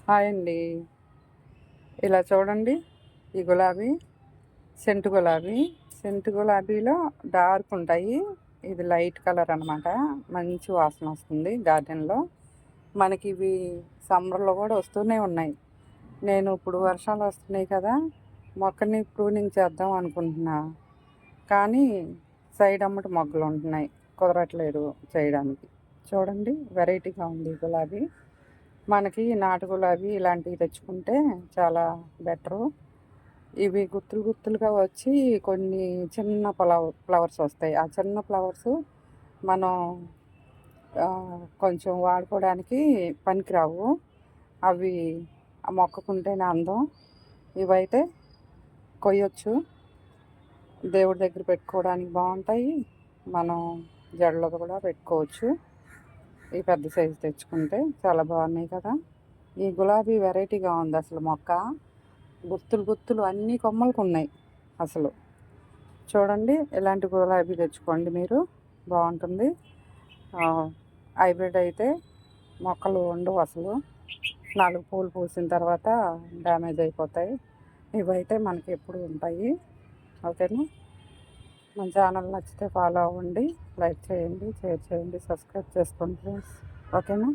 Hi అండి. ఇలా చూడండి. ఈ గులాబీ సెంటు గులాబీ. సెంటు గులాబీలో డార్క్ ఉంటాయి. ఇది లైట్ కలర్ అనమాట. మంచి వాసన వస్తుంది గార్డెన్లో. మనకి ఇవి సమ్మర్లో కూడా వస్తూనే ఉన్నాయి. నేను ఇప్పుడు వర్షాలు వస్తున్నాయి కదా, మొక్కని ప్రూనింగ్ చేద్దాం అనుకుంటున్నా. కానీ సైడ్ అమ్మటి మొగ్గలు ఉంటున్నాయి, కుదరట్లేదు చేయడానికి. చూడండి, వెరైటీగా ఉంది ఈ గులాబీ. మనకి నాటు గులాబీ ఇలాంటివి తెచ్చుకుంటే చాలా బెటరు. ఇవి గుత్తులు గుత్తులుగా వచ్చి కొన్ని చిన్న ఫ్లవర్స్ వస్తాయి. ఆ చిన్న ఫ్లవర్స్ మనం కొంచెం వాడుకోవడానికి పనికిరావు. అవి ఆ మొక్కకుంటేనే అందం. ఇవైతే కొయ్యొచ్చు, దేవుడి దగ్గర పెట్టుకోవడానికి బాగుంటాయి. మనం జడలో కూడా పెట్టుకోవచ్చు. ఈ పెద్ద సైజు తెచ్చుకుంటే చాలా బాగున్నాయి కదా. ఈ గులాబీ వెరైటీగా ఉంది అసలు. మొక్క గుత్తులు గుత్తులు అన్ని కొమ్మలకు ఉన్నాయి అసలు. చూడండి, ఇలాంటి గులాబీ తెచ్చుకోండి మీరు, బాగుంటుంది. హైబ్రిడ్ అయితే మొక్కలు ఉండవు అసలు. 4 పూలు పూసిన తర్వాత డ్యామేజ్ అయిపోతాయి. ఇవైతే మనకి ఎప్పుడు ఉంటాయి. ఓకేనా. మన ఛానల్ నచ్చితే ఫాలో అవ్వండి, లైక్ చేయండి, షేర్ చేయండి, సబ్స్క్రైబ్ చేసుకోండి ఫ్రెండ్స్. ఓకేనా.